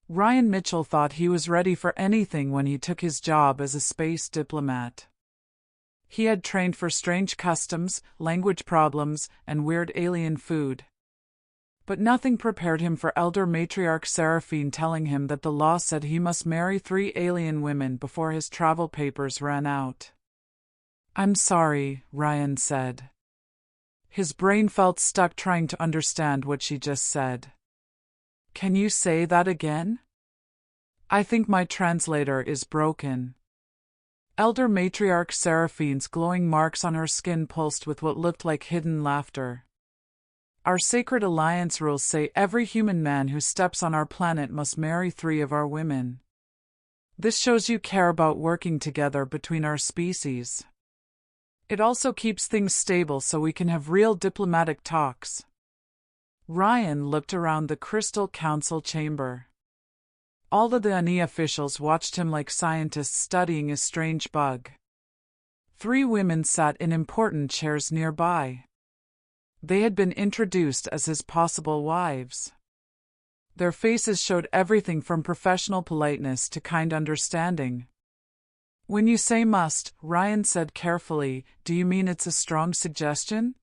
Ryan Mitchell thought he was ready for anything when he took his job as a space diplomat. He had trained for strange customs, language problems, and weird alien food. But nothing prepared him for Elder Matriarch Seraphine telling him that the law said he must marry 3 alien women before his travel papers ran out. "I'm sorry," Ryan said. His brain felt stuck trying to understand what she just said. "Can you say that again?" "I think my translator is broken." Elder Matriarch Seraphine's glowing marks on her skin pulsed with what looked like hidden laughter. "Our sacred alliance rules say every human man who steps on our planet must marry 3 of our women. This shows you care about working together between our species. It also keeps things stable so we can have real diplomatic talks." Ryan looked around the Crystal Council chamber. All of the ANI officials watched him like scientists studying a strange bug. 3 women sat in important chairs nearby. They had been introduced as his possible wives. Their faces showed everything from professional politeness to kind understanding. "When you say must," Ryan said carefully, "do you mean it's a strong suggestion?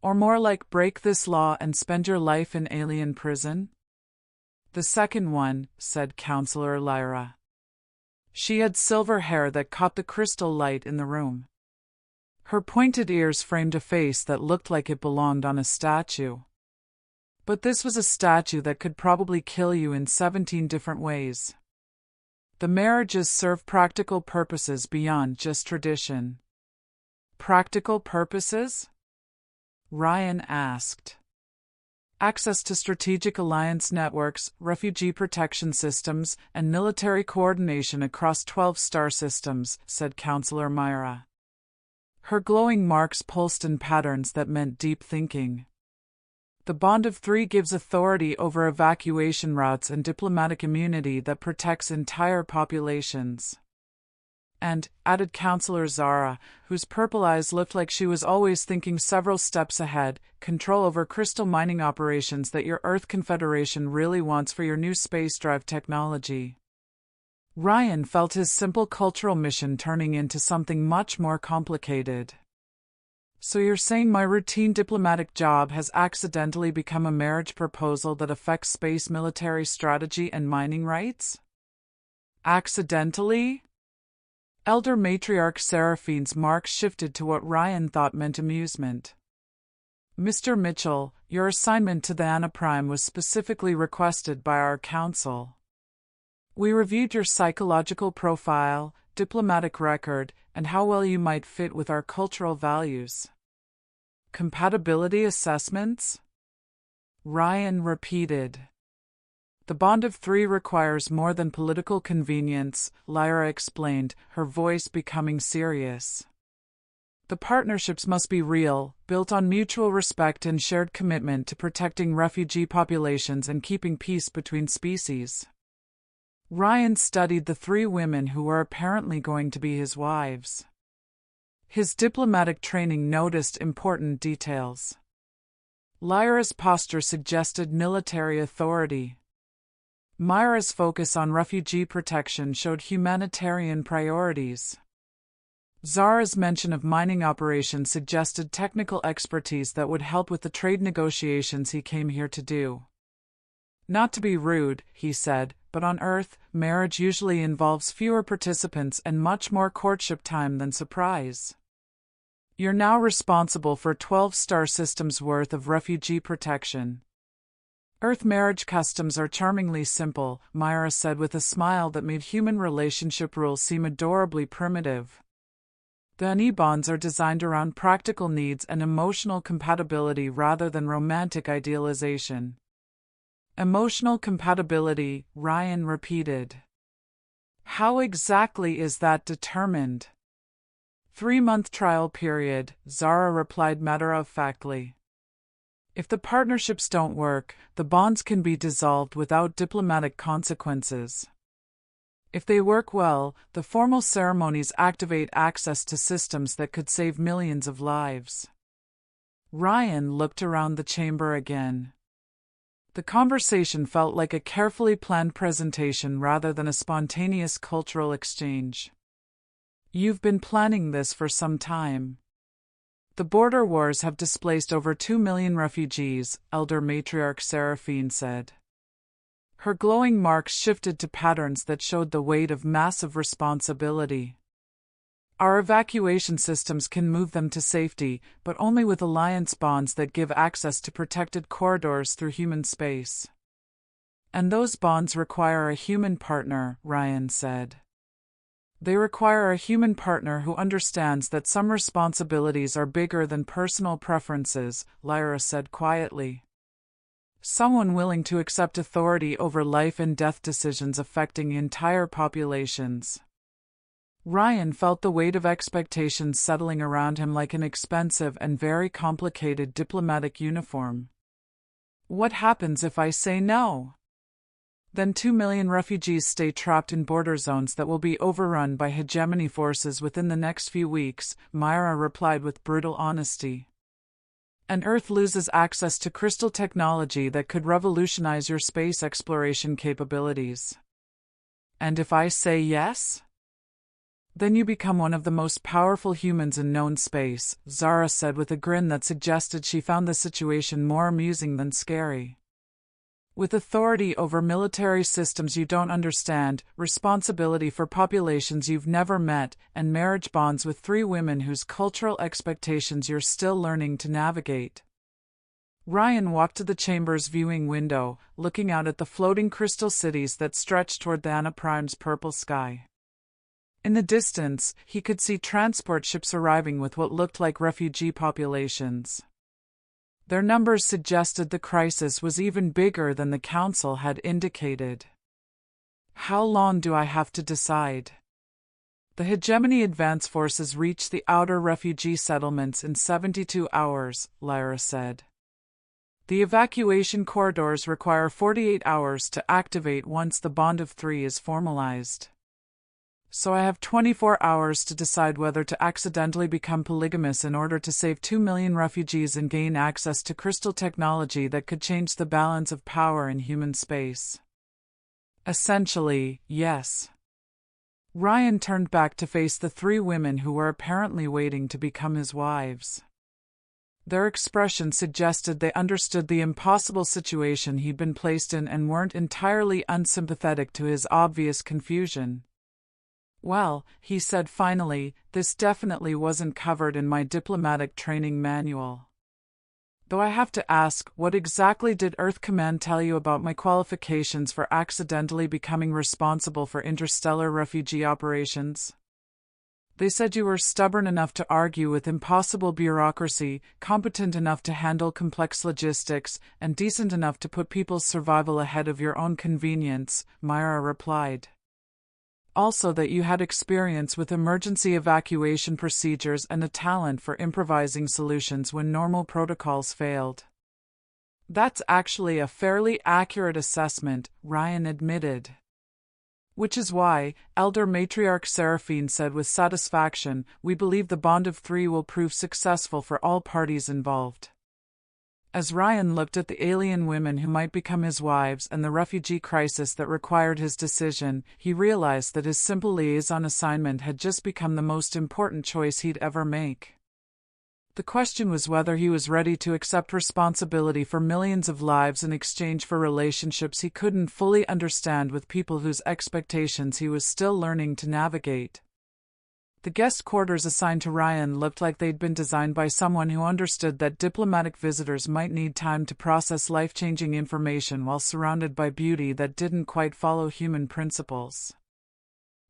Or more like break this law and spend your life in alien prison?" "The second one," said Counselor Lyra. She had silver hair that caught the crystal light in the room. Her pointed ears framed a face that looked like it belonged on a statue. But this was a statue that could probably kill you in 17 different ways. The marriages serve practical purposes beyond just tradition. "Practical purposes?" Ryan asked. "Access to strategic alliance networks, refugee protection systems, and military coordination across 12 star systems," said Counselor Myra. Her glowing marks pulsed in patterns that meant deep thinking. "The bond of 3 gives authority over evacuation routes and diplomatic immunity that protects entire populations." "And," added Counselor Zara, whose purple eyes looked like she was always thinking several steps ahead, "control over crystal mining operations that your Earth Confederation really wants for your new space drive technology." Ryan felt his simple cultural mission turning into something much more complicated. "So you're saying my routine diplomatic job has accidentally become a marriage proposal that affects space military strategy and mining rights?" "Accidentally?" Elder Matriarch Seraphine's marks shifted to what Ryan thought meant amusement. "Mr. Mitchell, your assignment to the Anaprime was specifically requested by our council. We reviewed your psychological profile, diplomatic record, and how well you might fit with our cultural values." "Compatibility assessments?" Ryan repeated. "The bond of 3 requires more than political convenience," Lyra explained, her voice becoming serious. "The partnerships must be real, built on mutual respect and shared commitment to protecting refugee populations and keeping peace between species." Ryan studied the 3 women who were apparently going to be his wives. His diplomatic training noticed important details. Lyra's posture suggested military authority. Myra's focus on refugee protection showed humanitarian priorities. Zara's mention of mining operations suggested technical expertise that would help with the trade negotiations he came here to do. "Not to be rude," he said, "but on Earth, marriage usually involves fewer participants and much more courtship time than surprise. You're now responsible for 12 star systems worth of refugee protection." "Earth marriage customs are charmingly simple," Myra said with a smile that made human relationship rules seem adorably primitive. "The ANI bonds are designed around practical needs and emotional compatibility rather than romantic idealization." "Emotional compatibility," Ryan repeated. "How exactly is that determined?" 3-month trial period, Zara replied matter-of-factly. "If the partnerships don't work, the bonds can be dissolved without diplomatic consequences. If they work well, the formal ceremonies activate access to systems that could save millions of lives." Ryan looked around the chamber again. The conversation felt like a carefully planned presentation rather than a spontaneous cultural exchange. You've been planning this for some time. The border wars have displaced over 2 million refugees, Elder Matriarch Seraphine said. Her glowing marks shifted to patterns that showed the weight of massive responsibility. Our evacuation systems can move them to safety, but only with alliance bonds that give access to protected corridors through human space. And those bonds require a human partner, Ryan said. They require a human partner who understands that some responsibilities are bigger than personal preferences, Lyra said quietly. Someone willing to accept authority over life and death decisions affecting entire populations. Ryan felt the weight of expectations settling around him like an expensive and very complicated diplomatic uniform. What happens if I say no? Then 2 million refugees stay trapped in border zones that will be overrun by hegemony forces within the next few weeks, Myra replied with brutal honesty. And Earth loses access to crystal technology that could revolutionize your space exploration capabilities. And if I say yes? Then you become one of the most powerful humans in known space, Zara said with a grin that suggested she found the situation more amusing than scary. With authority over military systems you don't understand, responsibility for populations you've never met, and marriage bonds with 3 women whose cultural expectations you're still learning to navigate. Ryan walked to the chamber's viewing window, looking out at the floating crystal cities that stretched toward the Anna Prime's purple sky. In the distance, he could see transport ships arriving with what looked like refugee populations. Their numbers suggested the crisis was even bigger than the Council had indicated. How long do I have to decide? The hegemony advance forces reach the outer refugee settlements in 72 hours, Lyra said. The evacuation corridors require 48 hours to activate once the Bond of 3 is formalized. So I have 24 hours to decide whether to accidentally become polygamous in order to save 2 million refugees and gain access to crystal technology that could change the balance of power in human space. Essentially, yes. Ryan turned back to face the 3 women who were apparently waiting to become his wives. Their expression suggested they understood the impossible situation he'd been placed in and weren't entirely unsympathetic to his obvious confusion. Well, he said finally, this definitely wasn't covered in my diplomatic training manual. Though I have to ask, what exactly did Earth Command tell you about my qualifications for accidentally becoming responsible for interstellar refugee operations? They said you were stubborn enough to argue with impossible bureaucracy, competent enough to handle complex logistics, and decent enough to put people's survival ahead of your own convenience, Myra replied. Also that you had experience with emergency evacuation procedures and a talent for improvising solutions when normal protocols failed. That's actually a fairly accurate assessment, Ryan admitted. Which is why, Elder Matriarch Seraphine said with satisfaction, we believe the Bond of 3 will prove successful for all parties involved. As Ryan looked at the alien women who might become his wives and the refugee crisis that required his decision, he realized that his simple liaison assignment had just become the most important choice he'd ever make. The question was whether he was ready to accept responsibility for millions of lives in exchange for relationships he couldn't fully understand with people whose expectations he was still learning to navigate. The guest quarters assigned to Ryan looked like they'd been designed by someone who understood that diplomatic visitors might need time to process life-changing information while surrounded by beauty that didn't quite follow human principles.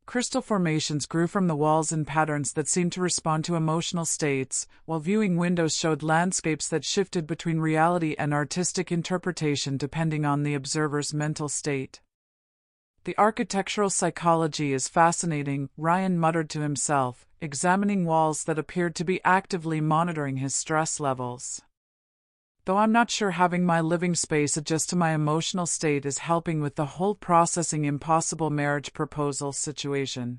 Crystal formations grew from the walls in patterns that seemed to respond to emotional states, while viewing windows showed landscapes that shifted between reality and artistic interpretation depending on the observer's mental state. The architectural psychology is fascinating, Ryan muttered to himself, examining walls that appeared to be actively monitoring his stress levels. Though I'm not sure having my living space adjust to my emotional state is helping with the whole processing impossible marriage proposal situation.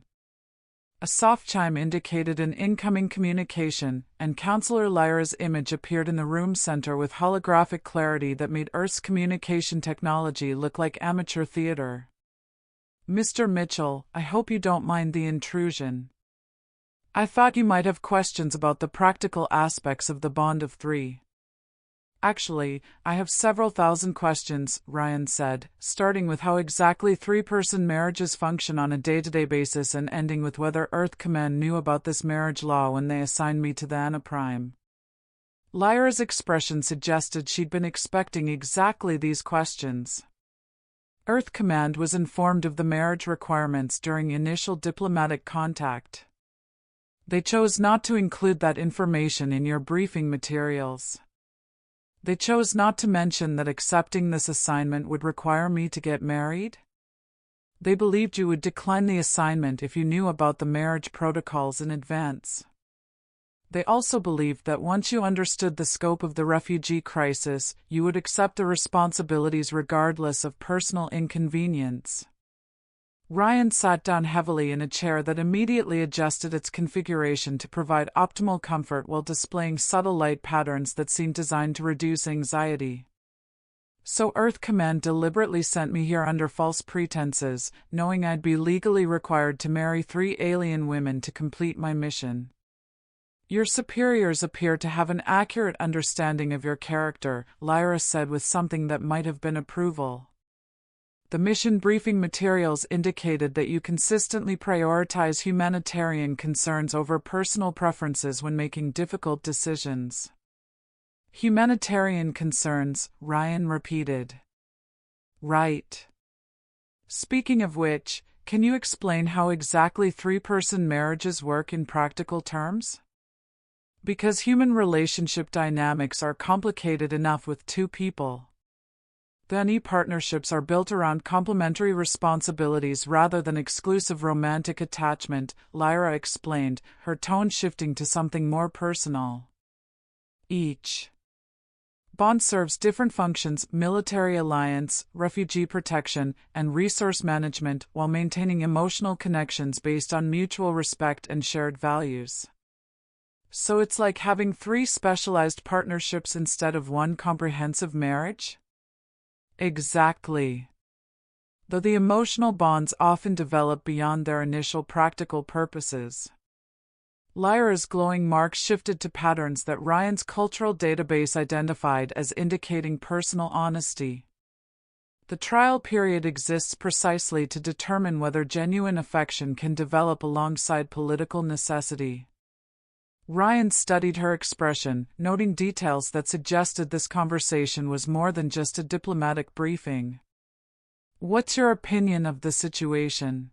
A soft chime indicated an incoming communication, and Counselor Lyra's image appeared in the room center with holographic clarity that made Earth's communication technology look like amateur theater. "Mr. Mitchell, I hope you don't mind the intrusion. I thought you might have questions about the practical aspects of the bond of three." "Actually, I have several thousand questions," Ryan said, starting with how exactly three-person marriages function on a day-to-day basis and ending with whether Earth Command knew about this marriage law when they assigned me to the Anaprime. Lyra's expression suggested she'd been expecting exactly these questions. Earth Command was informed of the marriage requirements during initial diplomatic contact. They chose not to include that information in your briefing materials. They chose not to mention that accepting this assignment would require me to get married. They believed you would decline the assignment if you knew about the marriage protocols in advance. They also believed that once you understood the scope of the refugee crisis, you would accept the responsibilities regardless of personal inconvenience. Ryan sat down heavily in a chair that immediately adjusted its configuration to provide optimal comfort while displaying subtle light patterns that seemed designed to reduce anxiety. "So Earth Command deliberately sent me here under false pretenses, knowing I'd be legally required to marry 3 alien women to complete my mission. Your superiors appear to have an accurate understanding of your character," Lyra said with something that might have been approval. "The mission briefing materials indicated that you consistently prioritize humanitarian concerns over personal preferences when making difficult decisions." "Humanitarian concerns," Ryan repeated. "Right. Speaking of which, can you explain how exactly three-person marriages work in practical terms? Because human relationship dynamics are complicated enough with 2 people. Many partnerships are built around complementary responsibilities rather than exclusive romantic attachment," Lyra explained, her tone shifting to something more personal. "Each bond serves different functions: military alliance, refugee protection, and resource management, while maintaining emotional connections based on mutual respect and shared values. So it's like having 3 specialized partnerships instead of one comprehensive marriage?" "Exactly. Though the emotional bonds often develop beyond their initial practical purposes." Lyra's glowing mark shifted to patterns that Ryan's cultural database identified as indicating personal honesty. "The trial period exists precisely to determine whether genuine affection can develop alongside political necessity." Ryan studied her expression, noting details that suggested this conversation was more than just a diplomatic briefing. "What's your opinion of the situation?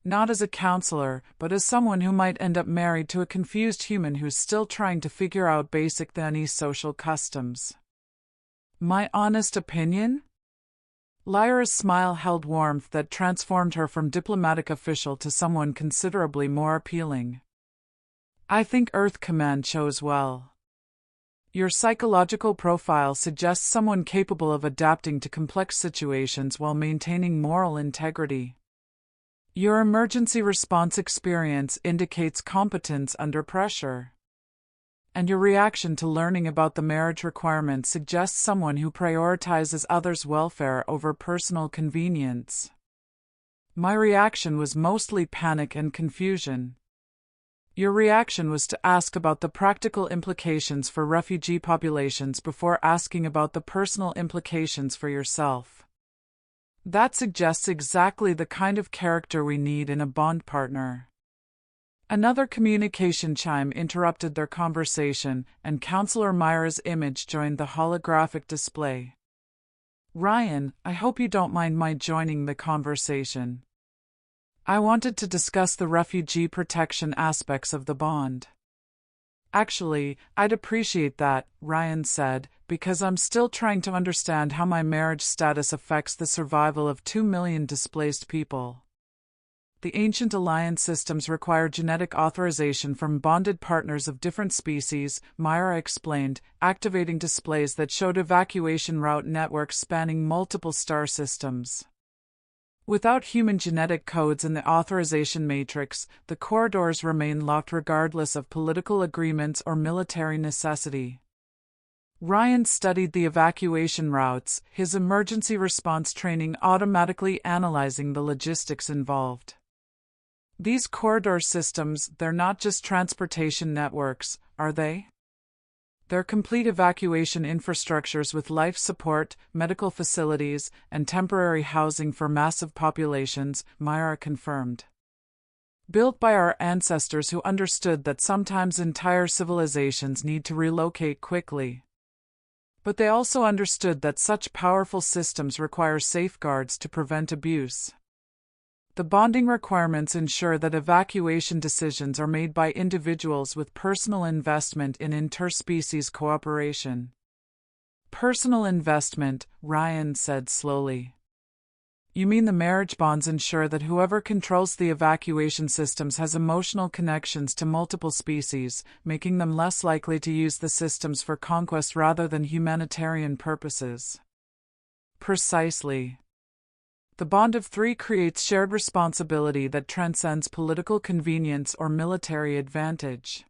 Not as a counselor, but as someone who might end up married to a confused human who's still trying to figure out basic Dani social customs." "My honest opinion?" Lyra's smile held warmth that transformed her from diplomatic official to someone considerably more appealing. "I think Earth Command chose well. Your psychological profile suggests someone capable of adapting to complex situations while maintaining moral integrity. Your emergency response experience indicates competence under pressure. And your reaction to learning about the marriage requirements suggests someone who prioritizes others' welfare over personal convenience." "My reaction was mostly panic and confusion." "Your reaction was to ask about the practical implications for refugee populations before asking about the personal implications for yourself. That suggests exactly the kind of character we need in a bond partner." Another communication chime interrupted their conversation, and Counselor Myra's image joined the holographic display. "Ryan, I hope you don't mind my joining the conversation. I wanted to discuss the refugee protection aspects of the bond." "Actually, I'd appreciate that," Ryan said, "because I'm still trying to understand how my marriage status affects the survival of 2 million displaced people. The ancient alliance systems require genetic authorization from bonded partners of different species," Myra explained, activating displays that showed evacuation route networks spanning multiple star systems. Without human genetic codes in the authorization matrix, the corridors remain locked regardless of political agreements or military necessity. Ryan studied the evacuation routes, his emergency response training automatically analyzing the logistics involved. These corridor systems, they're not just transportation networks, are they? They're complete evacuation infrastructures with life support, medical facilities, and temporary housing for massive populations, Myra confirmed. Built by our ancestors who understood that sometimes entire civilizations need to relocate quickly. But they also understood that such powerful systems require safeguards to prevent abuse. The bonding requirements ensure that evacuation decisions are made by individuals with personal investment in interspecies cooperation. Personal investment, Ryan said slowly. You mean the marriage bonds ensure that whoever controls the evacuation systems has emotional connections to multiple species, making them less likely to use the systems for conquest rather than humanitarian purposes. Precisely. The bond of three creates shared responsibility that transcends political convenience or military advantage.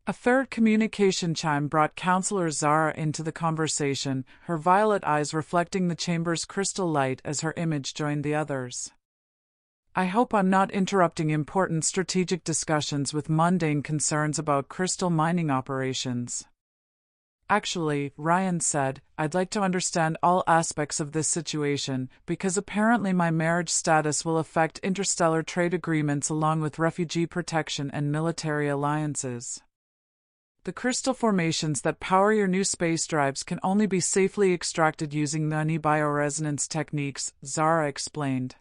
A third communication chime brought Counselor Zara into the conversation, her violet eyes reflecting the chamber's crystal light as her image joined the others. I hope I'm not interrupting important strategic discussions with mundane concerns about crystal mining operations. Actually, Ryan said, I'd like to understand all aspects of this situation, because apparently my marriage status will affect interstellar trade agreements along with refugee protection and military alliances. The crystal formations that power your new space drives can only be safely extracted using Nani bioresonance techniques, Zara explained.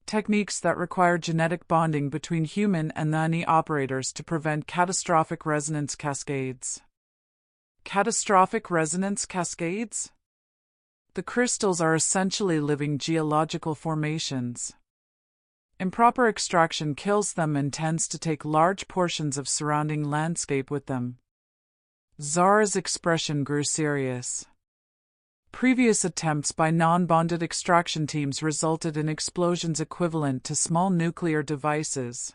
Techniques that require genetic bonding between human and Nani operators to prevent catastrophic resonance cascades. Catastrophic resonance cascades? The crystals are essentially living geological formations. Improper extraction kills them and tends to take large portions of surrounding landscape with them. Zara's expression grew serious. Previous attempts by non-bonded extraction teams resulted in explosions equivalent to small nuclear devices.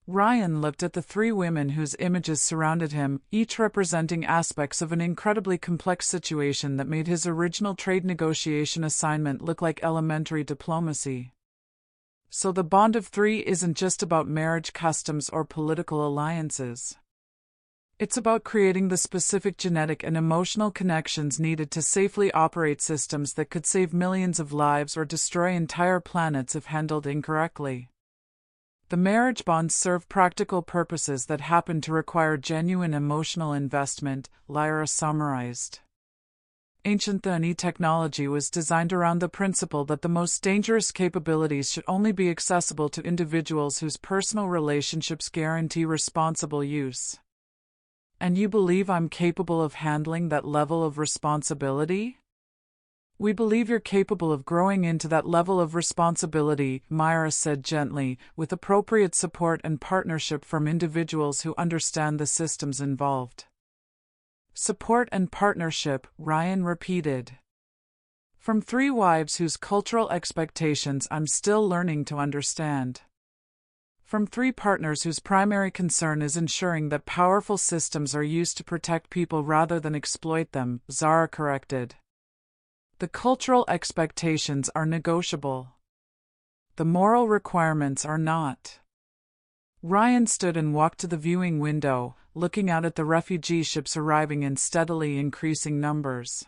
Ryan looked at the three women whose images surrounded him, each representing aspects of an incredibly complex situation that made his original trade negotiation assignment look like elementary diplomacy. So the bond of three isn't just about marriage customs or political alliances. It's about creating the specific genetic and emotional connections needed to safely operate systems that could save millions of lives or destroy entire planets if handled incorrectly. The marriage bonds serve practical purposes that happen to require genuine emotional investment, Lyra summarized. Ancient Thani technology was designed around the principle that the most dangerous capabilities should only be accessible to individuals whose personal relationships guarantee responsible use. And you believe I'm capable of handling that level of responsibility? We believe you're capable of growing into that level of responsibility, Myra said gently, with appropriate support and partnership from individuals who understand the systems involved. Support and partnership, Ryan repeated. From three wives whose cultural expectations I'm still learning to understand. From three partners whose primary concern is ensuring that powerful systems are used to protect people rather than exploit them, Zara corrected. The cultural expectations are negotiable. The moral requirements are not. Ryan stood and walked to the viewing window, looking out at the refugee ships arriving in steadily increasing numbers.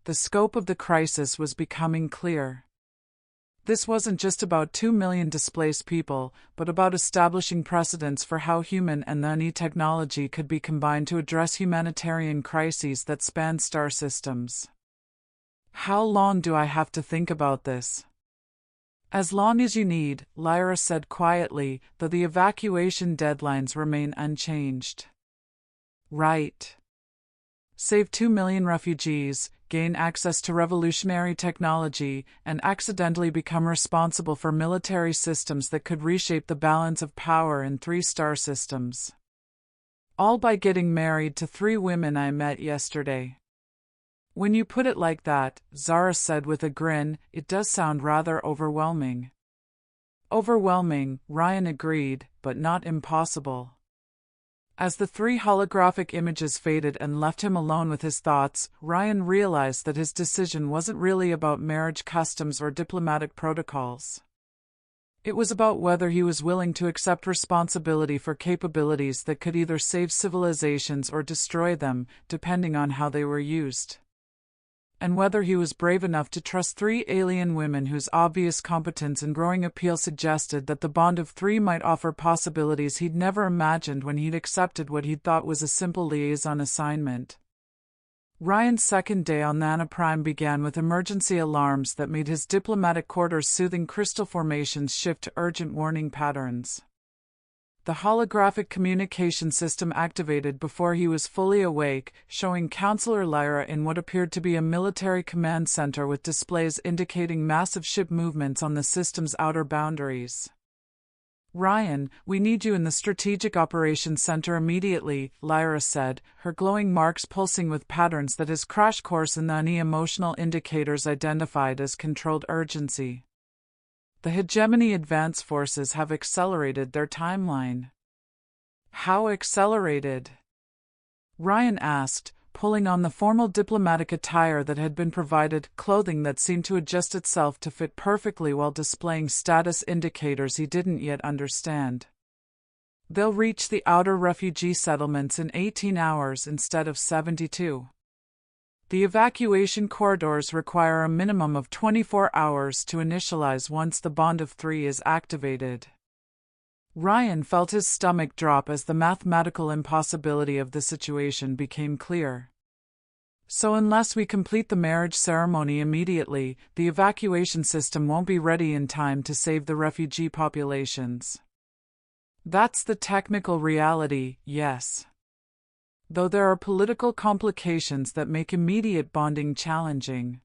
The scope of the crisis was becoming clear. This wasn't just about 2 million displaced people, but about establishing precedents for how human and Nani technology could be combined to address humanitarian crises that span star systems. How long do I have to think about this? As long as you need, Lyra said quietly, though the evacuation deadlines remain unchanged. Right. Save 2 million refugees, gain access to revolutionary technology, and accidentally become responsible for military systems that could reshape the balance of power in 3 star systems. All by getting married to 3 women I met yesterday. When you put it like that, Zara said with a grin, it does sound rather overwhelming. Overwhelming, Ryan agreed, but not impossible. As the 3 holographic images faded and left him alone with his thoughts, Ryan realized that his decision wasn't really about marriage customs or diplomatic protocols. It was about whether he was willing to accept responsibility for capabilities that could either save civilizations or destroy them, depending on how they were used. And whether he was brave enough to trust 3 alien women whose obvious competence and growing appeal suggested that the bond of 3 might offer possibilities he'd never imagined when he'd accepted what he'd thought was a simple liaison assignment. Ryan's second day on Nana Prime began with emergency alarms that made his diplomatic quarters' soothing crystal formations shift to urgent warning patterns. The holographic communication system activated before he was fully awake, showing Counselor Lyra in what appeared to be a military command center with displays indicating massive ship movements on the system's outer boundaries. "Ryan, we need you in the Strategic Operations Center immediately," Lyra said, her glowing marks pulsing with patterns that his crash course in the emotional indicators identified as controlled urgency. "The Hegemony Advance Forces have accelerated their timeline." "How accelerated?" Ryan asked, pulling on the formal diplomatic attire that had been provided, clothing that seemed to adjust itself to fit perfectly while displaying status indicators he didn't yet understand. "They'll reach the outer refugee settlements in 18 hours instead of 72. The evacuation corridors require a minimum of 24 hours to initialize once the Bond of 3 is activated." Ryan felt his stomach drop as the mathematical impossibility of the situation became clear. "So unless we complete the marriage ceremony immediately, the evacuation system won't be ready in time to save the refugee populations." "That's the technical reality, yes. Though there are political complications that make immediate bonding challenging."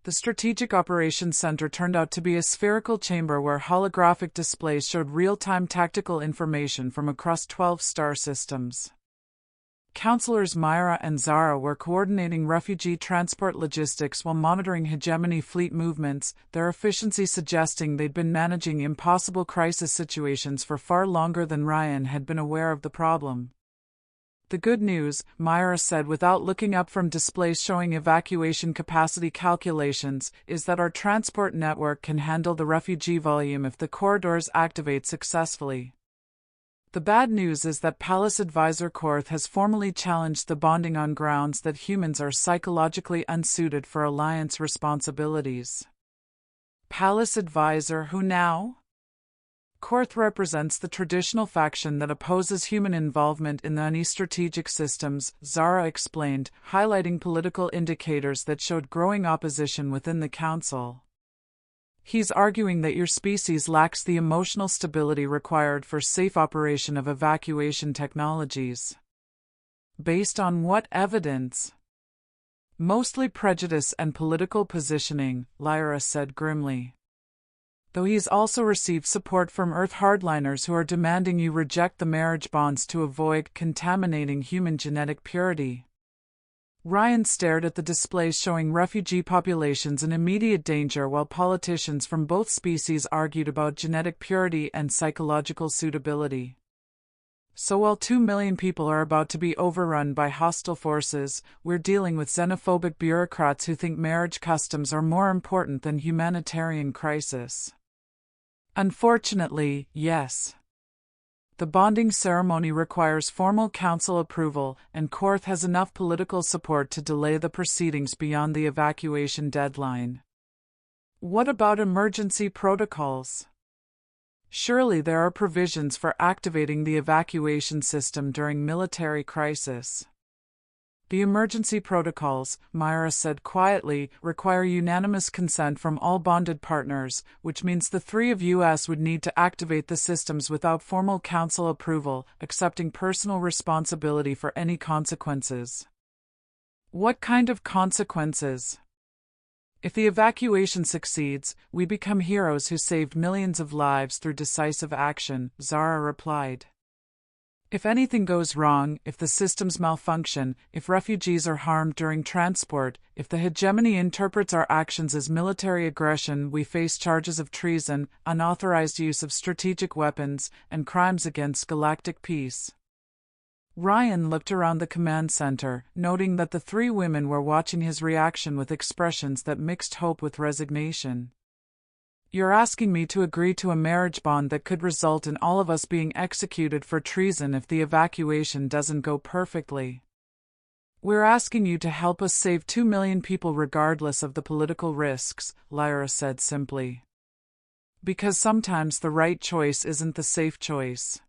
The Strategic Operations Center turned out to be a spherical chamber where holographic displays showed real-time tactical information from across 12 star systems. Counselors Myra and Zara were coordinating refugee transport logistics while monitoring Hegemony fleet movements, their efficiency suggesting they'd been managing impossible crisis situations for far longer than Ryan had been aware of the problem. "The good news," Myra said without looking up from displays showing evacuation capacity calculations, "is that our transport network can handle the refugee volume if the corridors activate successfully. The bad news is that Palace Advisor Korth has formally challenged the bonding on grounds that humans are psychologically unsuited for Alliance responsibilities." "Palace Advisor who now?" "Korth represents the traditional faction that opposes human involvement in the strategic systems," Zara explained, highlighting political indicators that showed growing opposition within the Council. "He's arguing that your species lacks the emotional stability required for safe operation of evacuation technologies." "Based on what evidence?" "Mostly prejudice and political positioning," Lyra said grimly. "Though he's also received support from Earth hardliners who are demanding you reject the marriage bonds to avoid contaminating human genetic purity." Ryan stared at the displays showing refugee populations in immediate danger while politicians from both species argued about genetic purity and psychological suitability. "So while 2 million people are about to be overrun by hostile forces, we're dealing with xenophobic bureaucrats who think marriage customs are more important than humanitarian crisis." "Unfortunately, yes. The bonding ceremony requires formal council approval, and Korth has enough political support to delay the proceedings beyond the evacuation deadline." "What about emergency protocols?" "Surely there are provisions for activating the evacuation system during military crisis." "The emergency protocols," Myra said quietly, "require unanimous consent from all bonded partners, which means the 3 of us would need to activate the systems without formal council approval, accepting personal responsibility for any consequences." "What kind of consequences?" "If the evacuation succeeds, we become heroes who saved millions of lives through decisive action," Zara replied. If anything goes wrong, if the systems malfunction, if refugees are harmed during transport, if the hegemony interprets our actions as military aggression, we face charges of treason, unauthorized use of strategic weapons, and crimes against galactic peace. Ryan looked around the command center, noting that the three women were watching his reaction with expressions that mixed hope with resignation. You're asking me to agree to a marriage bond that could result in all of us being executed for treason if the evacuation doesn't go perfectly. We're asking you to help us save 2 million people regardless of the political risks, Lyra said simply. Because sometimes the right choice isn't the safe choice.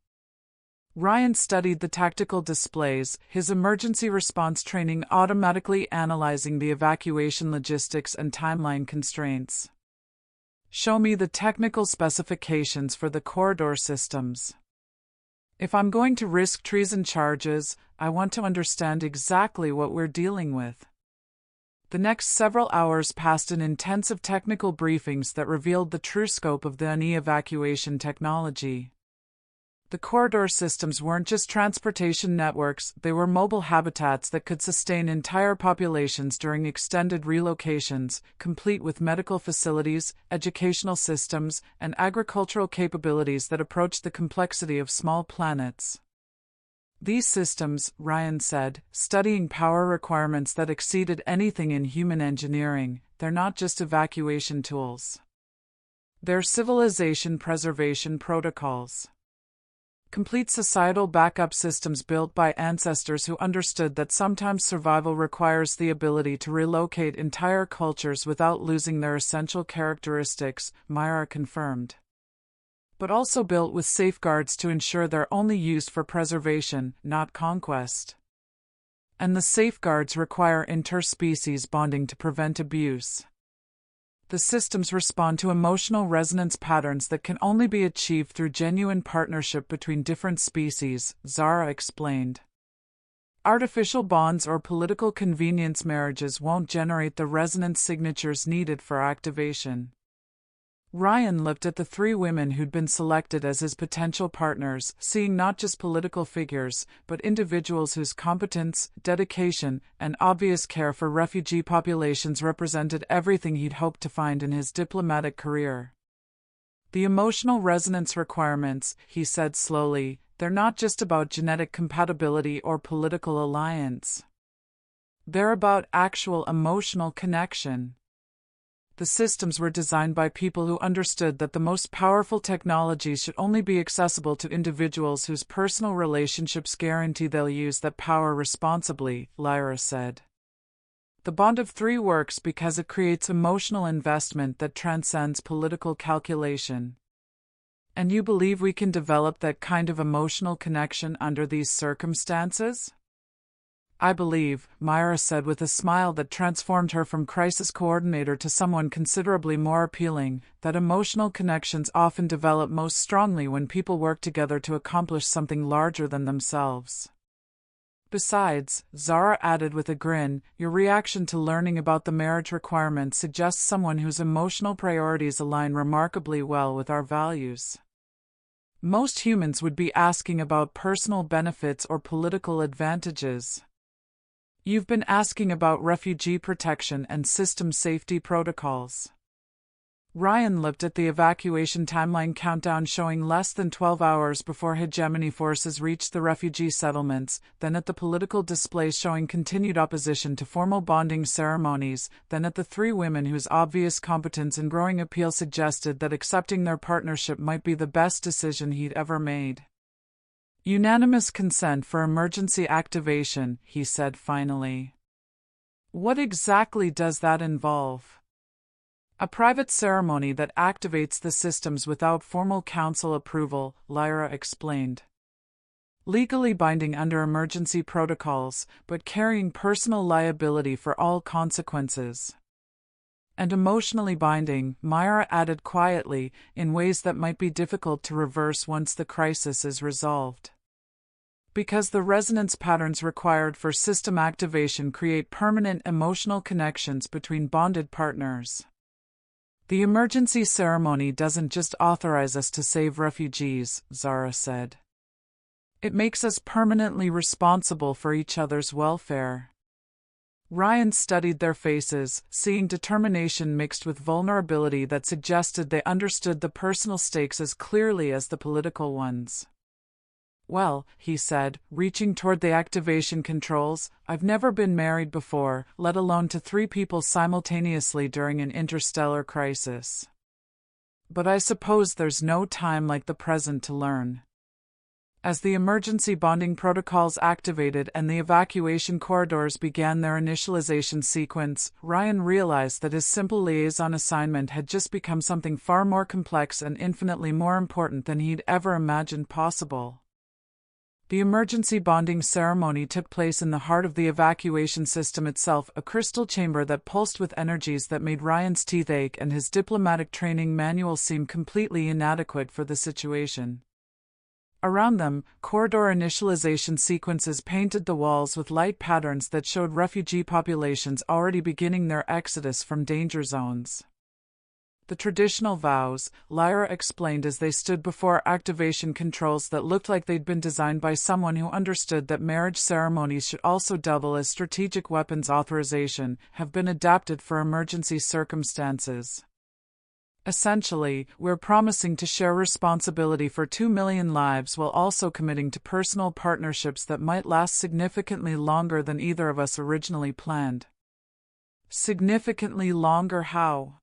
Ryan studied the tactical displays, his emergency response training automatically analyzing the evacuation logistics and timeline constraints. Show me the technical specifications for the corridor systems. If I'm going to risk treason charges, I want to understand exactly what we're dealing with. The next several hours passed in intensive technical briefings that revealed the true scope of the NE evacuation technology. The corridor systems weren't just transportation networks, they were mobile habitats that could sustain entire populations during extended relocations, complete with medical facilities, educational systems, and agricultural capabilities that approached the complexity of small planets. These systems, Ryan said, studying power requirements that exceeded anything in human engineering, they're not just evacuation tools. They're civilization preservation protocols. Complete societal backup systems built by ancestors who understood that sometimes survival requires the ability to relocate entire cultures without losing their essential characteristics, Myra confirmed. But also built with safeguards to ensure they're only used for preservation, not conquest. And the safeguards require interspecies bonding to prevent abuse. The systems respond to emotional resonance patterns that can only be achieved through genuine partnership between different species, Zara explained. Artificial bonds or political convenience marriages won't generate the resonance signatures needed for activation. Ryan looked at the three women who'd been selected as his potential partners, seeing not just political figures, but individuals whose competence, dedication, and obvious care for refugee populations represented everything he'd hoped to find in his diplomatic career. The emotional resonance requirements, he said slowly, they're not just about genetic compatibility or political alliance. They're about actual emotional connection. The systems were designed by people who understood that the most powerful technologies should only be accessible to individuals whose personal relationships guarantee they'll use that power responsibly, Lyra said. The bond of three works because it creates emotional investment that transcends political calculation. And you believe we can develop that kind of emotional connection under these circumstances? I believe, Myra said with a smile that transformed her from crisis coordinator to someone considerably more appealing, that emotional connections often develop most strongly when people work together to accomplish something larger than themselves. Besides, Zara added with a grin, your reaction to learning about the marriage requirement suggests someone whose emotional priorities align remarkably well with our values. Most humans would be asking about personal benefits or political advantages. You've been asking about refugee protection and system safety protocols. Ryan looked at the evacuation timeline countdown showing less than 12 hours before hegemony forces reached the refugee settlements, then at the political displays showing continued opposition to formal bonding ceremonies, then at the three women whose obvious competence and growing appeal suggested that accepting their partnership might be the best decision he'd ever made. Unanimous consent for emergency activation, he said finally. What exactly does that involve? A private ceremony that activates the systems without formal council approval, Lyra explained. Legally binding under emergency protocols, but carrying personal liability for all consequences. And emotionally binding, Myra added quietly, in ways that might be difficult to reverse once the crisis is resolved. Because the resonance patterns required for system activation create permanent emotional connections between bonded partners. The emergency ceremony doesn't just authorize us to save refugees, Zara said. It makes us permanently responsible for each other's welfare. Ryan studied their faces, seeing determination mixed with vulnerability that suggested they understood the personal stakes as clearly as the political ones. "Well," he said, reaching toward the activation controls, "I've never been married before, let alone to 3 people simultaneously during an interstellar crisis. But I suppose there's no time like the present to learn." As the emergency bonding protocols activated and the evacuation corridors began their initialization sequence, Ryan realized that his simple liaison assignment had just become something far more complex and infinitely more important than he'd ever imagined possible. The emergency bonding ceremony took place in the heart of the evacuation system itself, a crystal chamber that pulsed with energies that made Ryan's teeth ache and his diplomatic training manual seem completely inadequate for the situation. Around them, corridor initialization sequences painted the walls with light patterns that showed refugee populations already beginning their exodus from danger zones. "The traditional vows," Lyra explained as they stood before activation controls that looked like they'd been designed by someone who understood that marriage ceremonies should also double as strategic weapons authorization, "have been adapted for emergency circumstances. Essentially, we're promising to share responsibility for 2 million lives while also committing to personal partnerships that might last significantly longer than either of us originally planned." "Significantly longer how?"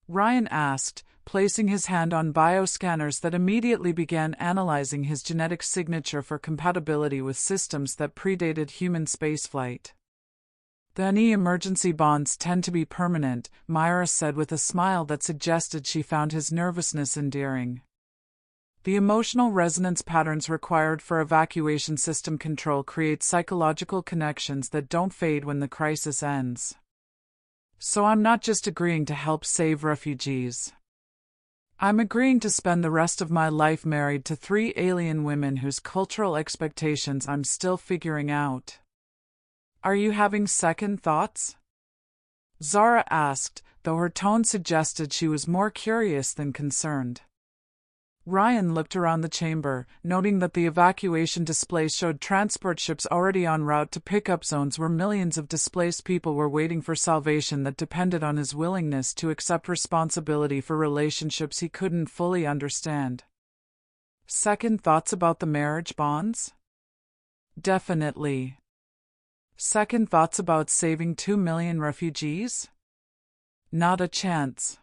Ryan asked, placing his hand on bioscanners that immediately began analyzing his genetic signature for compatibility with systems that predated human spaceflight. "Any emergency bonds tend to be permanent," Myra said with a smile that suggested she found his nervousness endearing. "The emotional resonance patterns required for evacuation system control create psychological connections that don't fade when the crisis ends. So I'm not just agreeing to help save refugees. I'm agreeing to spend the rest of my life married to 3 alien women whose cultural expectations I'm still figuring out." "Are you having second thoughts?" Zara asked, though her tone suggested she was more curious than concerned. Ryan looked around the chamber, noting that the evacuation display showed transport ships already en route to pickup zones where millions of displaced people were waiting for salvation that depended on his willingness to accept responsibility for relationships he couldn't fully understand. "Second thoughts about the marriage bonds?" "Definitely." "Second thoughts about saving 2 million refugees?" "Not a chance."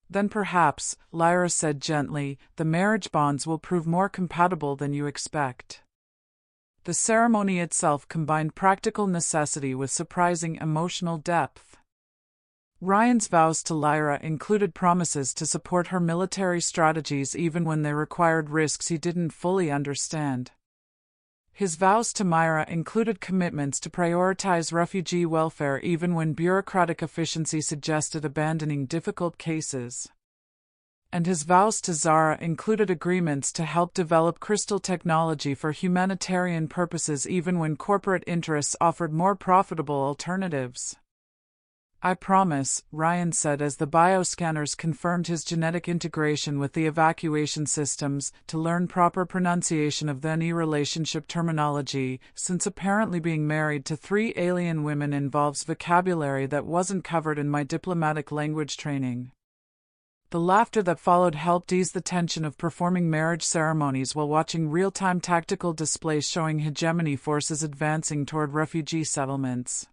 "Then perhaps," Lyra said gently, "the marriage bonds will prove more compatible than you expect." The ceremony itself combined practical necessity with surprising emotional depth. Ryan's vows to Lyra included promises to support her military strategies even when they required risks he didn't fully understand. His vows to Myra included commitments to prioritize refugee welfare even when bureaucratic efficiency suggested abandoning difficult cases. And his vows to Zara included agreements to help develop crystal technology for humanitarian purposes even when corporate interests offered more profitable alternatives. "I promise," Ryan said as the bioscanners confirmed his genetic integration with the evacuation systems, "to learn proper pronunciation of the any relationship terminology, since apparently being married to 3 alien women involves vocabulary that wasn't covered in my diplomatic language training." The laughter that followed helped ease the tension of performing marriage ceremonies while watching real-time tactical displays showing hegemony forces advancing toward refugee settlements.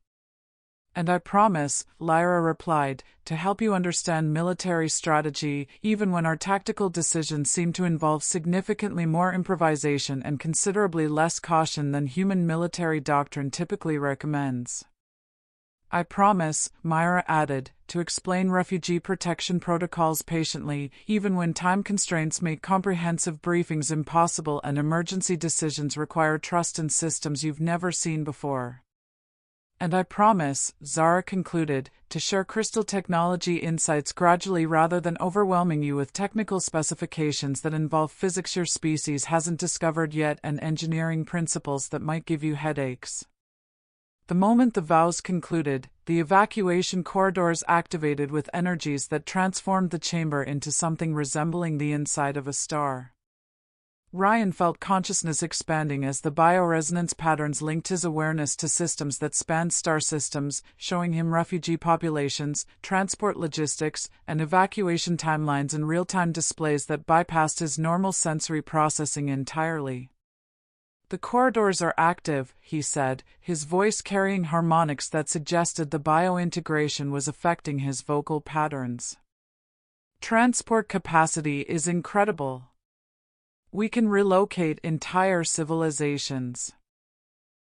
"And I promise," Lyra replied, "to help you understand military strategy, even when our tactical decisions seem to involve significantly more improvisation and considerably less caution than human military doctrine typically recommends." "I promise," Myra added, "to explain refugee protection protocols patiently, even when time constraints make comprehensive briefings impossible and emergency decisions require trust in systems you've never seen before." "And I promise," Zara concluded, "to share crystal technology insights gradually rather than overwhelming you with technical specifications that involve physics your species hasn't discovered yet and engineering principles that might give you headaches." The moment the vows concluded, the evacuation corridors activated with energies that transformed the chamber into something resembling the inside of a star. Ryan felt consciousness expanding as the bioresonance patterns linked his awareness to systems that spanned star systems, showing him refugee populations, transport logistics, and evacuation timelines in real-time displays that bypassed his normal sensory processing entirely. "The corridors are active," he said, his voice carrying harmonics that suggested the biointegration was affecting his vocal patterns. "Transport capacity is incredible. We can relocate entire civilizations."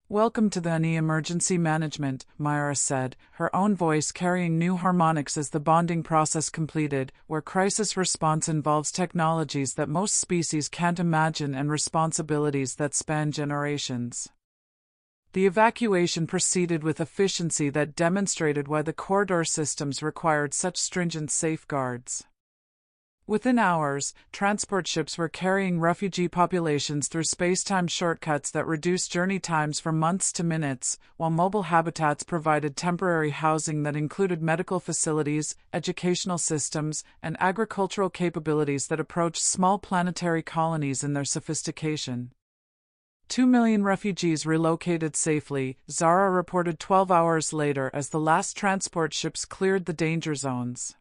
"Welcome to the NE Emergency Management," Myra said, her own voice carrying new harmonics as the bonding process completed, where crisis response involves technologies that most species can't imagine and responsibilities that span generations. The evacuation proceeded with efficiency that demonstrated why the corridor systems required such stringent safeguards. Within hours, transport ships were carrying refugee populations through space-time shortcuts that reduced journey times from months to minutes, while mobile habitats provided temporary housing that included medical facilities, educational systems, and agricultural capabilities that approached small planetary colonies in their sophistication. 2 million refugees relocated safely, Zara reported 12 hours later as the last transport ships cleared the danger zones.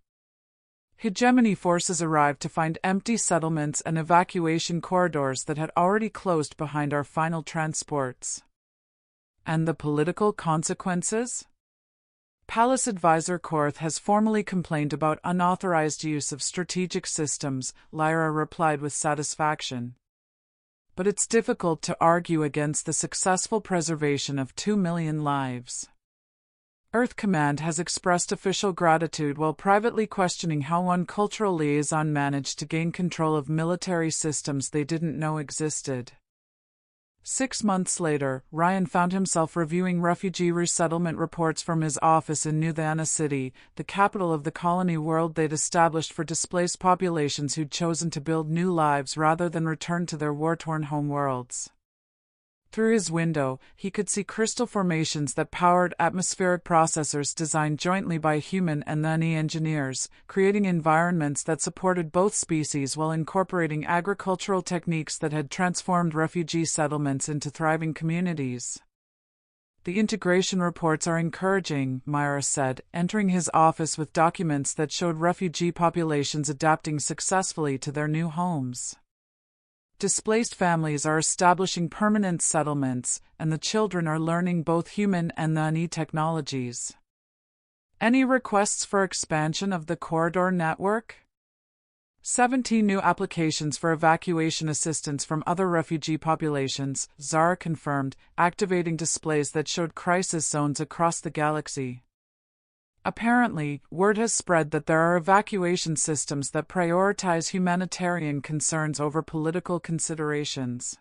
Hegemony forces arrived to find empty settlements and evacuation corridors that had already closed behind our final transports. And the political consequences? Palace Advisor Korth has formally complained about unauthorized use of strategic systems, Lyra replied with satisfaction. But it's difficult to argue against the successful preservation of 2 million lives. Earth Command has expressed official gratitude while privately questioning how one cultural liaison managed to gain control of military systems they didn't know existed. 6 months later, Ryan found himself reviewing refugee resettlement reports from his office in New Thana City, the capital of the colony world they'd established for displaced populations who'd chosen to build new lives rather than return to their war-torn homeworlds. Through his window, he could see crystal formations that powered atmospheric processors designed jointly by human and NE engineers, creating environments that supported both species while incorporating agricultural techniques that had transformed refugee settlements into thriving communities. "The integration reports are encouraging," Myra said, entering his office with documents that showed refugee populations adapting successfully to their new homes. Displaced families are establishing permanent settlements, and the children are learning both human and NE technologies. "Any requests for expansion of the corridor network?" 17 new applications for evacuation assistance from other refugee populations, Zara confirmed, activating displays that showed crisis zones across the galaxy. Apparently, word has spread that there are evacuation systems that prioritize humanitarian concerns over political considerations.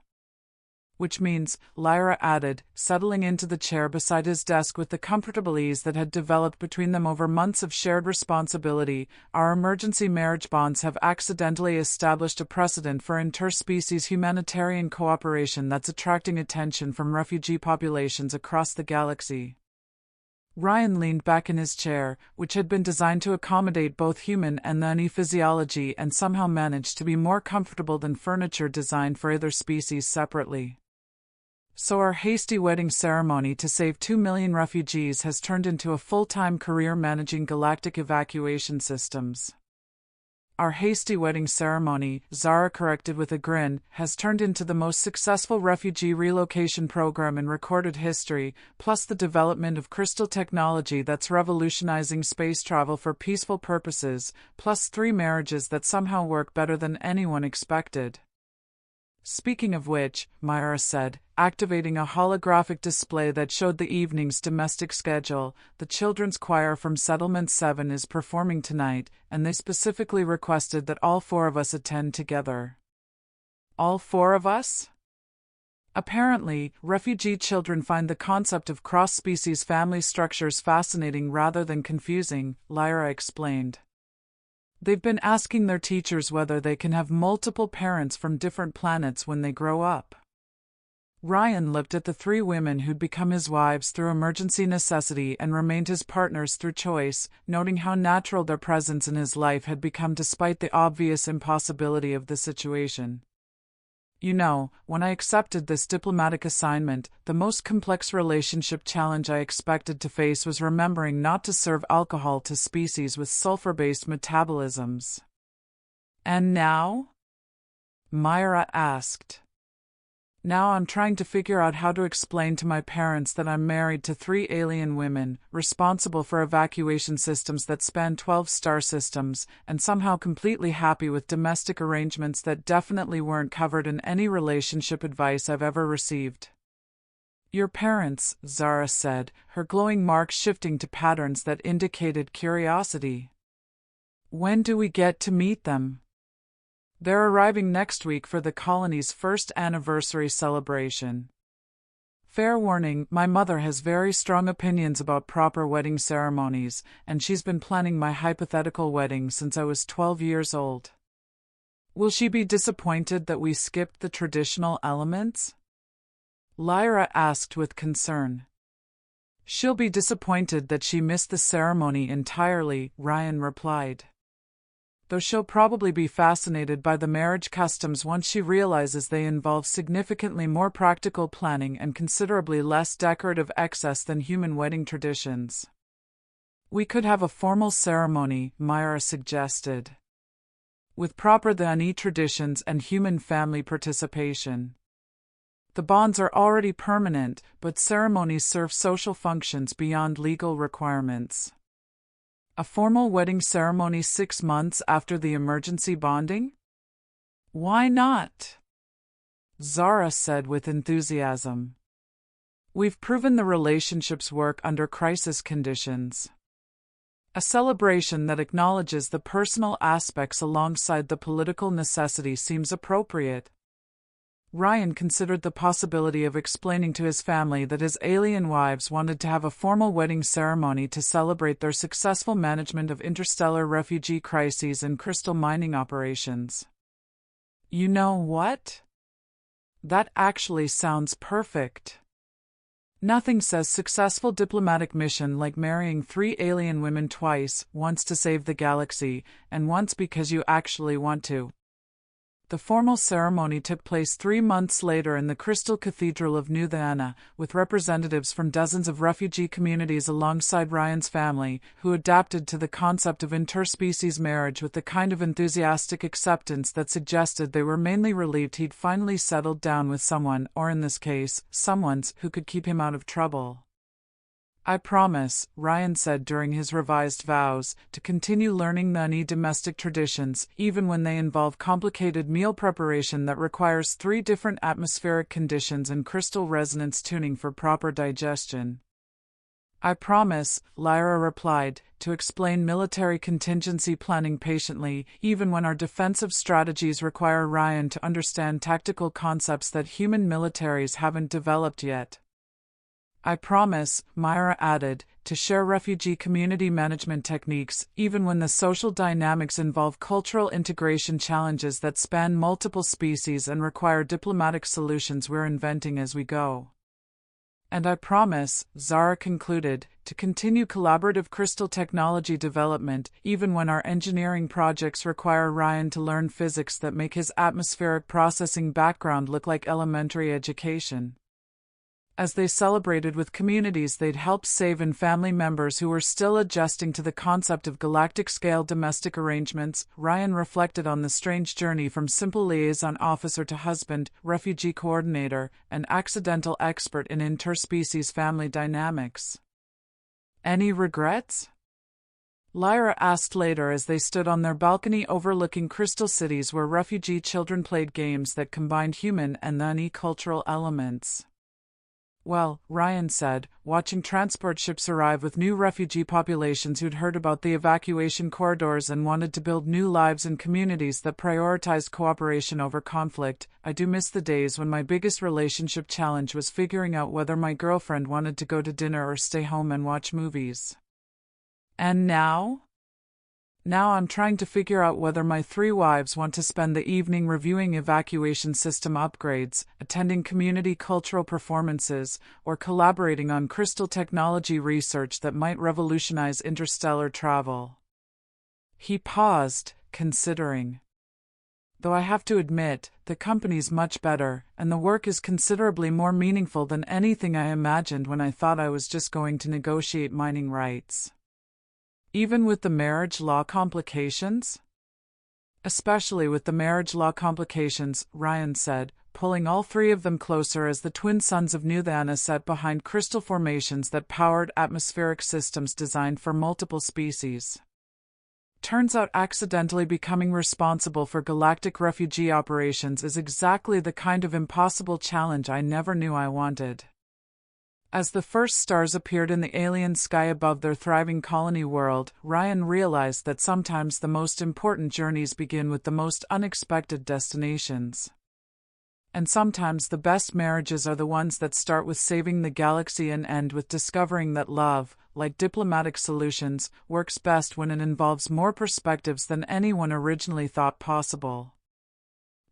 Which means, Lyra added, settling into the chair beside his desk with the comfortable ease that had developed between them over months of shared responsibility, our emergency marriage bonds have accidentally established a precedent for interspecies humanitarian cooperation that's attracting attention from refugee populations across the galaxy. Ryan leaned back in his chair, which had been designed to accommodate both human and NE physiology and somehow managed to be more comfortable than furniture designed for either species separately. "So our hasty wedding ceremony to save 2 million refugees has turned into a full-time career managing galactic evacuation systems." "Our hasty wedding ceremony," Zara corrected with a grin, "has turned into the most successful refugee relocation program in recorded history, plus the development of crystal technology that's revolutionizing space travel for peaceful purposes, plus 3 marriages that somehow work better than anyone expected." "Speaking of which," Myra said, activating a holographic display that showed the evening's domestic schedule, "the children's choir from Settlement 7 is performing tonight, and they specifically requested that all 4 of us attend together." "All 4 of us?" Apparently, refugee children find the concept of cross-species family structures fascinating rather than confusing, Lyra explained. "They've been asking their teachers whether they can have multiple parents from different planets when they grow up." Ryan looked at the 3 women who'd become his wives through emergency necessity and remained his partners through choice, noting how natural their presence in his life had become despite the obvious impossibility of the situation. You know, when I accepted this diplomatic assignment, the most complex relationship challenge I expected to face was remembering not to serve alcohol to species with sulfur-based metabolisms. And now? Myra asked. Now I'm trying to figure out how to explain to my parents that I'm married to 3 alien women, responsible for evacuation systems that span 12 star systems, and somehow completely happy with domestic arrangements that definitely weren't covered in any relationship advice I've ever received. Your parents, Zara said, her glowing mark shifting to patterns that indicated curiosity. When do we get to meet them? They're arriving next week for the colony's first anniversary celebration. Fair warning, my mother has very strong opinions about proper wedding ceremonies, and she's been planning my hypothetical wedding since I was 12 years old. Will she be disappointed that we skipped the traditional elements? Lyra asked with concern. She'll be disappointed that she missed the ceremony entirely, Ryan replied. Though she'll probably be fascinated by the marriage customs once she realizes they involve significantly more practical planning and considerably less decorative excess than human wedding traditions. We could have a formal ceremony, Myra suggested, with proper Dani traditions and human family participation. The bonds are already permanent, but ceremonies serve social functions beyond legal requirements. A formal wedding ceremony 6 months after the emergency bonding? Why not? Zara said with enthusiasm. We've proven the relationships work under crisis conditions. A celebration that acknowledges the personal aspects alongside the political necessity seems appropriate. Ryan considered the possibility of explaining to his family that his alien wives wanted to have a formal wedding ceremony to celebrate their successful management of interstellar refugee crises and crystal mining operations. You know what? That actually sounds perfect. Nothing says successful diplomatic mission like marrying 3 alien women twice, once to save the galaxy, and once because you actually want to. The formal ceremony took place 3 months later in the Crystal Cathedral of New Diana, with representatives from dozens of refugee communities alongside Ryan's family, who adapted to the concept of interspecies marriage with the kind of enthusiastic acceptance that suggested they were mainly relieved he'd finally settled down with someone, or in this case, someone's, who could keep him out of trouble. I promise, Ryan said during his revised vows, to continue learning Dani domestic traditions, even when they involve complicated meal preparation that requires 3 different atmospheric conditions and crystal resonance tuning for proper digestion. I promise, Lyra replied, to explain military contingency planning patiently, even when our defensive strategies require Ryan to understand tactical concepts that human militaries haven't developed yet. I promise, Myra added, to share refugee community management techniques, even when the social dynamics involve cultural integration challenges that span multiple species and require diplomatic solutions we're inventing as we go. And I promise, Zara concluded, to continue collaborative crystal technology development, even when our engineering projects require Ryan to learn physics that make his atmospheric processing background look like elementary education. As they celebrated with communities they'd helped save and family members who were still adjusting to the concept of galactic-scale domestic arrangements, Ryan reflected on the strange journey from simple liaison officer to husband, refugee coordinator, and accidental expert in interspecies family dynamics. Any regrets? Lyra asked later as they stood on their balcony overlooking crystal cities where refugee children played games that combined human and Dani cultural elements. Well, Ryan said, watching transport ships arrive with new refugee populations who'd heard about the evacuation corridors and wanted to build new lives in communities that prioritized cooperation over conflict, I do miss the days when my biggest relationship challenge was figuring out whether my girlfriend wanted to go to dinner or stay home and watch movies. And now? Now I'm trying to figure out whether my 3 wives want to spend the evening reviewing evacuation system upgrades, attending community cultural performances, or collaborating on crystal technology research that might revolutionize interstellar travel. He paused, considering. Though I have to admit, the company's much better, and the work is considerably more meaningful than anything I imagined when I thought I was just going to negotiate mining rights. Even with the marriage law complications? Especially with the marriage law complications, Ryan said, pulling all three of them closer as the twin suns of Nuthana sat behind crystal formations that powered atmospheric systems designed for multiple species. Turns out accidentally becoming responsible for galactic refugee operations is exactly the kind of impossible challenge I never knew I wanted. As the first stars appeared in the alien sky above their thriving colony world, Ryan realized that sometimes the most important journeys begin with the most unexpected destinations. And sometimes the best marriages are the ones that start with saving the galaxy and end with discovering that love, like diplomatic solutions, works best when it involves more perspectives than anyone originally thought possible.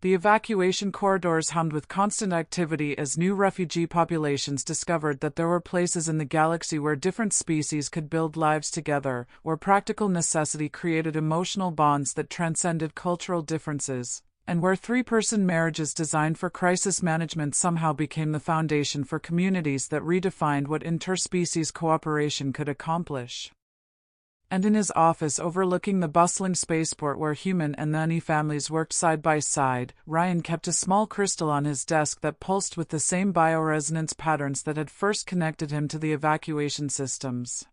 The evacuation corridors hummed with constant activity as new refugee populations discovered that there were places in the galaxy where different species could build lives together, where practical necessity created emotional bonds that transcended cultural differences, and where three-person marriages designed for crisis management somehow became the foundation for communities that redefined what interspecies cooperation could accomplish. And in his office overlooking the bustling spaceport where human and Nani families worked side by side, Ryan kept a small crystal on his desk that pulsed with the same bioresonance patterns that had first connected him to the evacuation systems.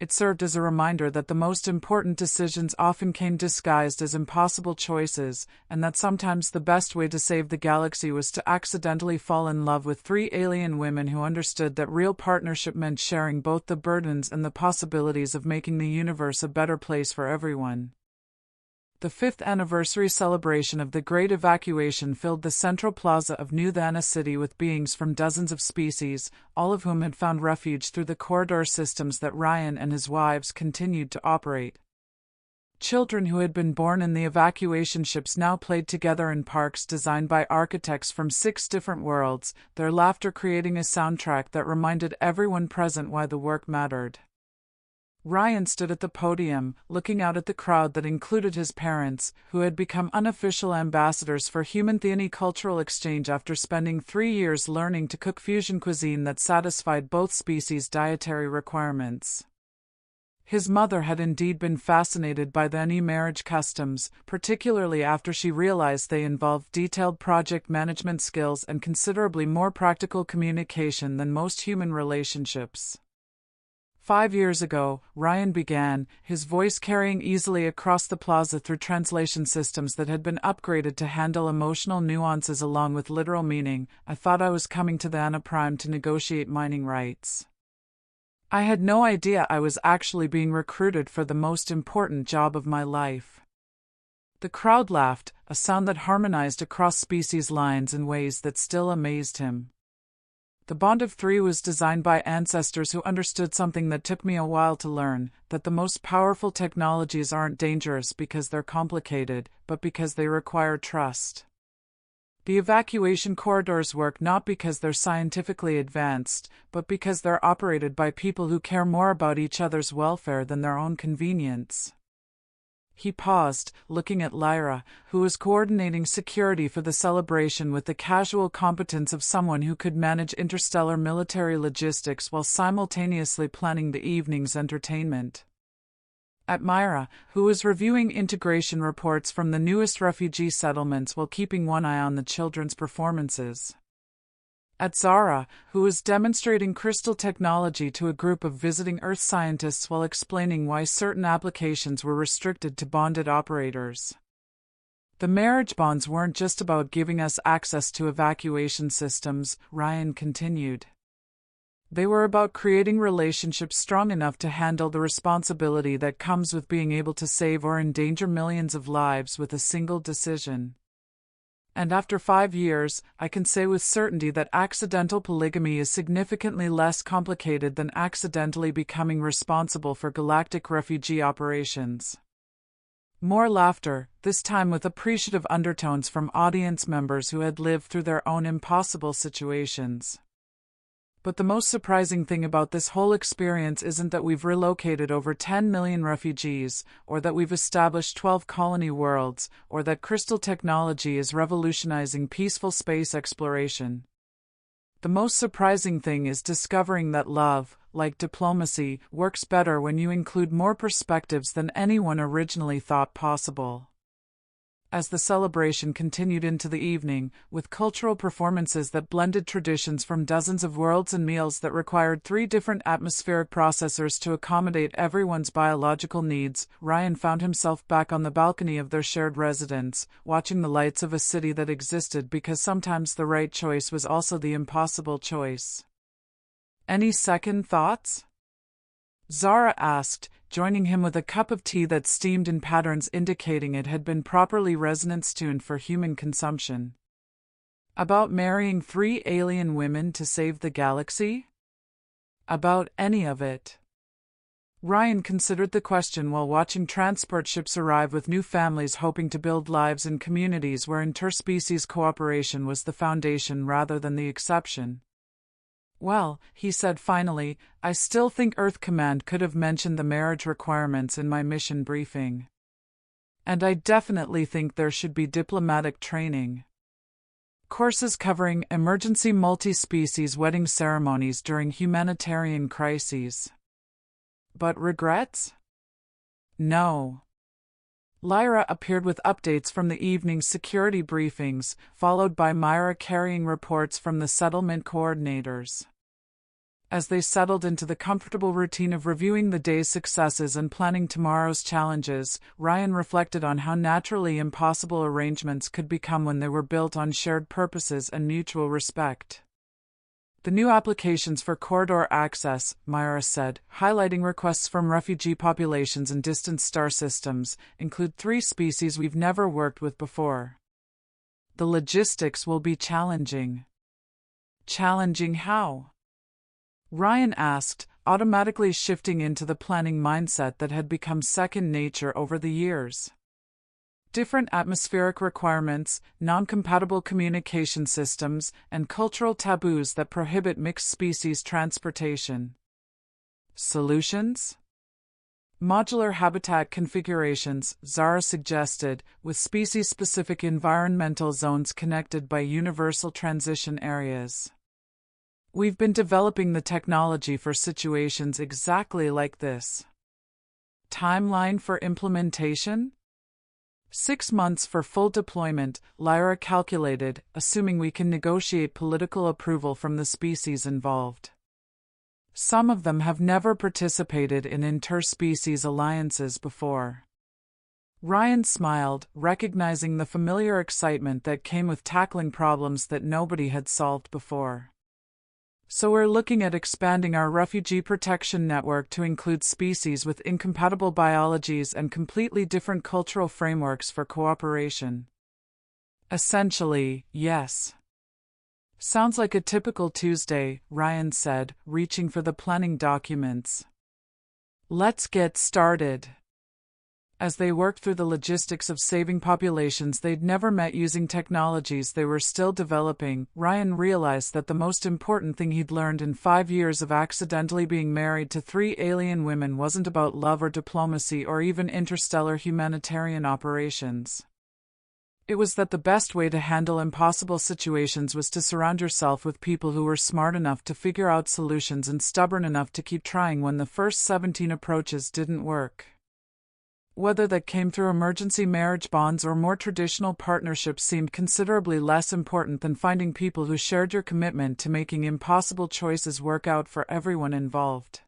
It served as a reminder that the most important decisions often came disguised as impossible choices, and that sometimes the best way to save the galaxy was to accidentally fall in love with three alien women who understood that real partnership meant sharing both the burdens and the possibilities of making the universe a better place for everyone. The 5th anniversary celebration of the Great Evacuation filled the central plaza of Nuthana City with beings from dozens of species, all of whom had found refuge through the corridor systems that Ryan and his wives continued to operate. Children who had been born in the evacuation ships now played together in parks designed by architects from 6 different worlds, their laughter creating a soundtrack that reminded everyone present why the work mattered. Ryan stood at the podium, looking out at the crowd that included his parents, who had become unofficial ambassadors for human theony cultural exchange after spending 3 years learning to cook fusion cuisine that satisfied both species' dietary requirements. His mother had indeed been fascinated by the Nani marriage customs, particularly after she realized they involved detailed project management skills and considerably more practical communication than most human relationships. 5 years ago, Ryan began, his voice carrying easily across the plaza through translation systems that had been upgraded to handle emotional nuances along with literal meaning. I thought I was coming to the Anna Prime to negotiate mining rights. I had no idea I was actually being recruited for the most important job of my life. The crowd laughed, a sound that harmonized across species lines in ways that still amazed him. The Bond of Three was designed by ancestors who understood something that took me a while to learn, that the most powerful technologies aren't dangerous because they're complicated, but because they require trust. The evacuation corridors work not because they're scientifically advanced, but because they're operated by people who care more about each other's welfare than their own convenience. He paused, looking at Lyra, who was coordinating security for the celebration with the casual competence of someone who could manage interstellar military logistics while simultaneously planning the evening's entertainment. At Myra, who was reviewing integration reports from the newest refugee settlements while keeping one eye on the children's performances. At Zara, who was demonstrating crystal technology to a group of visiting Earth scientists while explaining why certain applications were restricted to bonded operators. The marriage bonds weren't just about giving us access to evacuation systems, Ryan continued. They were about creating relationships strong enough to handle the responsibility that comes with being able to save or endanger millions of lives with a single decision. And after 5 years, I can say with certainty that accidental polygamy is significantly less complicated than accidentally becoming responsible for galactic refugee operations. More laughter, this time with appreciative undertones from audience members who had lived through their own impossible situations. But the most surprising thing about this whole experience isn't that we've relocated over 10 million refugees, or that we've established 12 colony worlds, or that crystal technology is revolutionizing peaceful space exploration. The most surprising thing is discovering that love, like diplomacy, works better when you include more perspectives than anyone originally thought possible. As the celebration continued into the evening, with cultural performances that blended traditions from dozens of worlds and meals that required 3 different atmospheric processors to accommodate everyone's biological needs, Ryan found himself back on the balcony of their shared residence, watching the lights of a city that existed because sometimes the right choice was also the impossible choice. "Any second thoughts?" Zara asked, joining him with a cup of tea that steamed in patterns indicating it had been properly resonance-tuned for human consumption. "About marrying 3 alien women to save the galaxy?" "About any of it." Ryan considered the question while watching transport ships arrive with new families hoping to build lives in communities where interspecies cooperation was the foundation rather than the exception. "Well," he said finally, "I still think Earth Command could have mentioned the marriage requirements in my mission briefing. And I definitely think there should be diplomatic training. Courses covering emergency multi-species wedding ceremonies during humanitarian crises." "But regrets?" "No." Lyra appeared with updates from the evening's security briefings, followed by Myra carrying reports from the settlement coordinators. As they settled into the comfortable routine of reviewing the day's successes and planning tomorrow's challenges, Ryan reflected on how naturally impossible arrangements could become when they were built on shared purposes and mutual respect. "The new applications for corridor access," Myra said, highlighting requests from refugee populations and distant star systems, "include 3 species we've never worked with before. The logistics will be challenging." "Challenging how?" Ryan asked, automatically shifting into the planning mindset that had become second nature over the years. "Different atmospheric requirements, non-compatible communication systems, and cultural taboos that prohibit mixed-species transportation." "Solutions?" "Modular habitat configurations," Zara suggested, "with species-specific environmental zones connected by universal transition areas. We've been developing the technology for situations exactly like this." "Timeline for implementation?" 6 months for full deployment, Lyra calculated, assuming we can negotiate political approval from the species involved. Some of them have never participated in interspecies alliances before. Ryan smiled, recognizing the familiar excitement that came with tackling problems that nobody had solved before. "So we're looking at expanding our refugee protection network to include species with incompatible biologies and completely different cultural frameworks for cooperation." "Essentially, yes." "Sounds like a typical Tuesday," Ryan said, reaching for the planning documents. "Let's get started." As they worked through the logistics of saving populations they'd never met using technologies they were still developing, Ryan realized that the most important thing he'd learned in 5 years of accidentally being married to 3 alien women wasn't about love or diplomacy or even interstellar humanitarian operations. It was that the best way to handle impossible situations was to surround yourself with people who were smart enough to figure out solutions and stubborn enough to keep trying when the first 17 approaches didn't work. Whether that came through emergency marriage bonds or more traditional partnerships seemed considerably less important than finding people who shared your commitment to making impossible choices work out for everyone involved.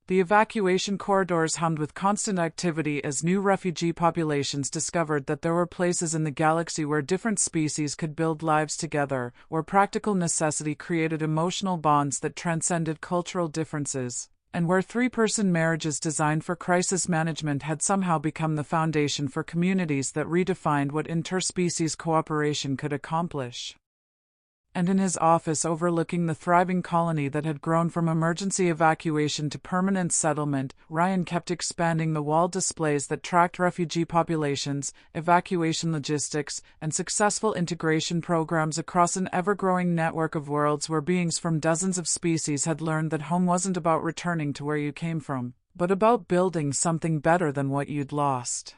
The evacuation corridors hummed with constant activity as new refugee populations discovered that there were places in the galaxy where different species could build lives together, where practical necessity created emotional bonds that transcended cultural differences, and where 3-person marriages designed for crisis management had somehow become the foundation for communities that redefined what interspecies cooperation could accomplish. And in his office overlooking the thriving colony that had grown from emergency evacuation to permanent settlement, Ryan kept expanding the wall displays that tracked refugee populations, evacuation logistics, and successful integration programs across an ever-growing network of worlds where beings from dozens of species had learned that home wasn't about returning to where you came from, but about building something better than what you'd lost.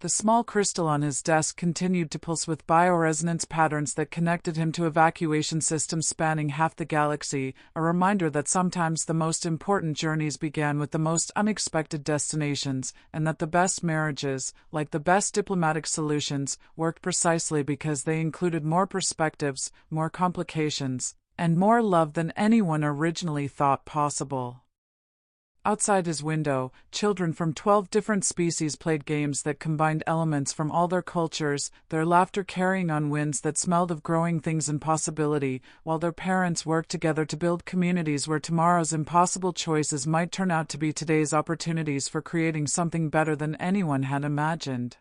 The small crystal on his desk continued to pulse with bioresonance patterns that connected him to evacuation systems spanning half the galaxy, a reminder that sometimes the most important journeys began with the most unexpected destinations, and that the best marriages, like the best diplomatic solutions, worked precisely because they included more perspectives, more complications, and more love than anyone originally thought possible. Outside his window, children from 12 different species played games that combined elements from all their cultures, their laughter carrying on winds that smelled of growing things and possibility, while their parents worked together to build communities where tomorrow's impossible choices might turn out to be today's opportunities for creating something better than anyone had imagined.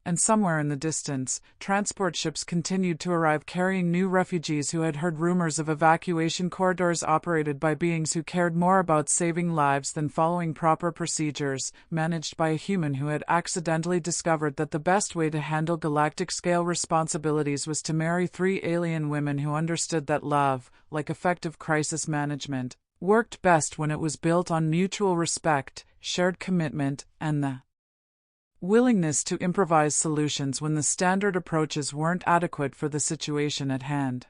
And somewhere in the distance, transport ships continued to arrive carrying new refugees who had heard rumors of evacuation corridors operated by beings who cared more about saving lives than following proper procedures, managed by a human who had accidentally discovered that the best way to handle galactic-scale responsibilities was to marry 3 alien women who understood that love, like effective crisis management, worked best when it was built on mutual respect, shared commitment, and the willingness to improvise solutions when the standard approaches weren't adequate for the situation at hand.